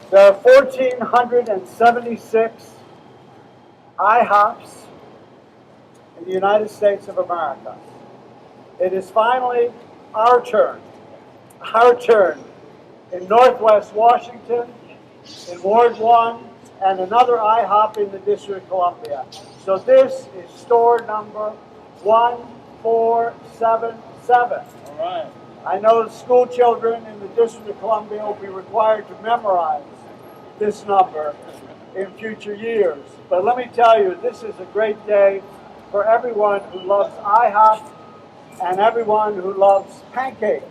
There are 1,476 IHOPs in the United States of America. It is finally our turn in Northwest Washington, in Ward 1, and another IHOP in the District of Columbia. So this is store number 1477. All right. I know school children in the District of Columbia will be required to memorize this number in future years. But let me tell you, this is a great day for everyone who loves IHOP and everyone who loves pancakes.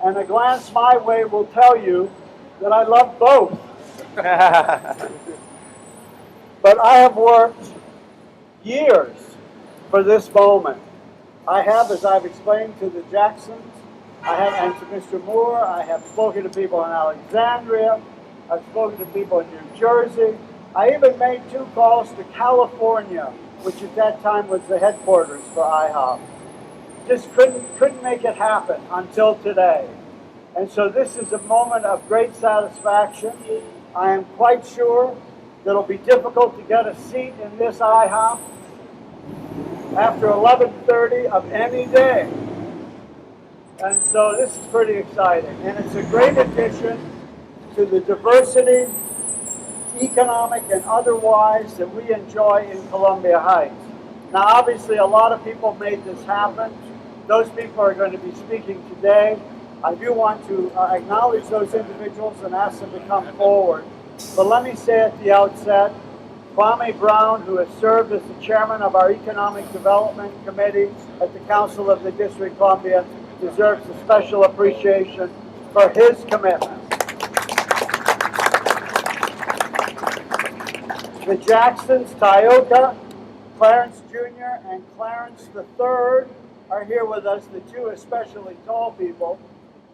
And a glance my way will tell you that I love both. But I have worked years for this moment. I have, as I've explained to the Jacksons, and to Mr. Moore, I have spoken to people in Alexandria, I've spoken to people in New Jersey. I even made 2 calls to California, which at that time was the headquarters for IHOP. Just couldn't make it happen until today. And so this is a moment of great satisfaction. I am quite sure that it'll be difficult to get a seat in this IHOP after 11:30 of any day. And so this is pretty exciting. And it's a great addition to the diversity, economic and otherwise, that we enjoy in Columbia Heights. Now, obviously, a lot of people made this happen. Those people are going to be speaking today. I do want to acknowledge those individuals and ask them to come forward. But let me say at the outset, Kwame Brown, who has served as the chairman of our Economic Development Committee at the Council of the District of Columbia, deserves a special appreciation for his commitment. The Jacksons, Tioka, Clarence Jr. and Clarence III are here with us. The 2 especially tall people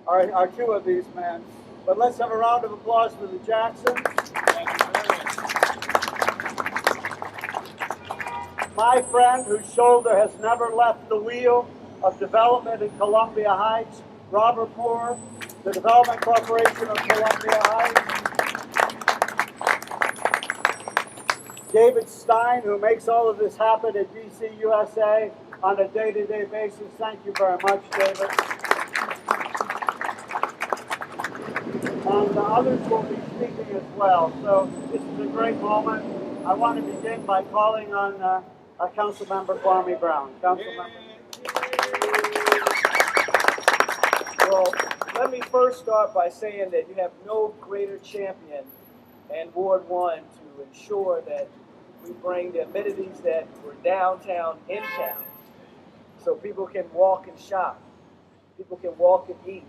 are 2 of these men. But let's have a round of applause for the Jacksons. My friend, whose shoulder has never left the wheel of development in Columbia Heights, Robert Moore, the Development Corporation of Columbia Heights. David Stein, who makes all of this happen at DC USA on a day-to-day basis. Thank you very much, David. And the others will be speaking as well. So this is a great moment. I want to begin by calling on Council Member Kwame Brown. Council Member. Well, let me first start by saying that you have no greater champion in Ward 1 to ensure that we bring the amenities that were downtown in town, so people can walk and shop, people can walk and eat,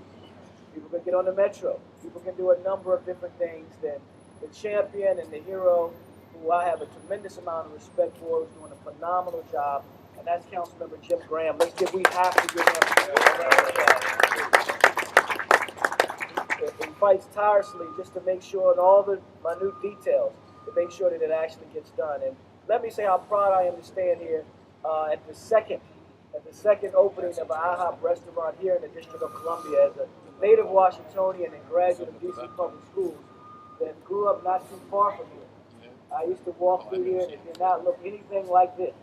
people can get on the metro, people can do a number of different things. That the champion and the hero, who I have a tremendous amount of respect for, is doing a phenomenal job, and that's Councilmember Jim Graham. We have to give him he fights tirelessly just to make sure, and all the minute details, to make sure that it actually gets done. And let me say how proud I am to stand here at the second opening of an IHOP restaurant here in the District of Columbia. As a native Washingtonian and graduate of DC Public Schools that grew up not too far from here, I used to walk through here and it did not look anything like this.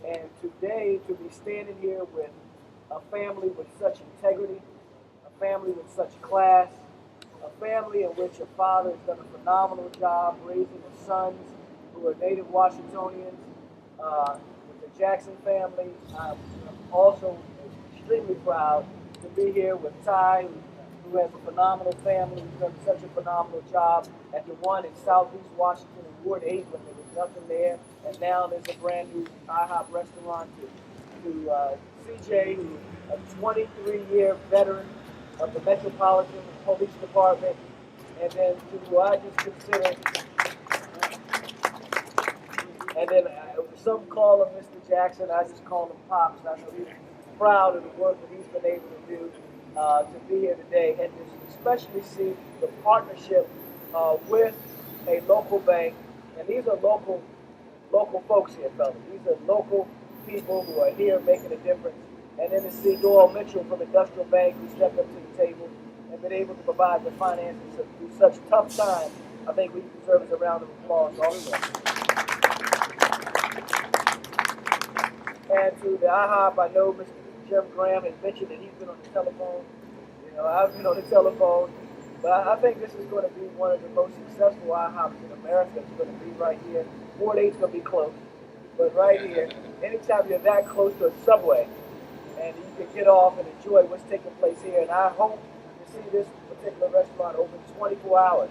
And today, to be standing here with a family with such integrity, a family with such class, a family in which a father has done a phenomenal job raising his sons who are native Washingtonians, with the Jackson family. I'm also extremely proud to be here with Ty, who has a phenomenal family, who's done such a phenomenal job at the one in Southeast Washington in Ward 8 when there was nothing there, and now there's a brand new IHOP restaurant to CJ, who's a 23-year veteran of the Metropolitan Police Department, and then to who I just consider, and then some call him Mr. Jackson, I just call him Pops. I know he's proud of the work that he's been able to do to be here today, and to especially see the partnership with a local bank. And these are local folks here, fellas. These are local people who are here making a difference. And then to see Doyle Mitchell from Industrial Bank, who stepped up to the table and been able to provide the finances through such tough times, I think we deserve a round of applause also. And to the IHOP, I know Mr. Jim Graham has mentioned that he's been on the telephone. You know, I've been on the telephone. But I think this is going to be one of the most successful IHOPs in America. It's going to be right here. Ward 8's going to be close. But right here, anytime you're that close to a Subway, and you can get off and enjoy what's taking place here. And I hope to see this particular restaurant open 24 hours.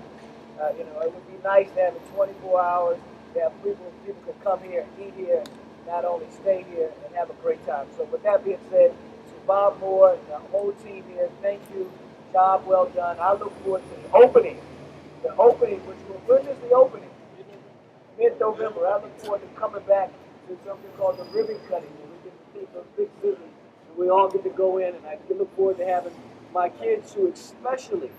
You know, it would be nice to have it 24 hours. That people can come here, eat here, not only stay here and have a great time. So with that being said, to Bob Moore and the whole team here, thank you. Job well done. I look forward to the opening. The opening, when is the opening? Mid-November. I look forward to coming back to something called the ribbon cutting. Where we get to take those big scissors and we all get to go in. And I look forward to having my kids who especially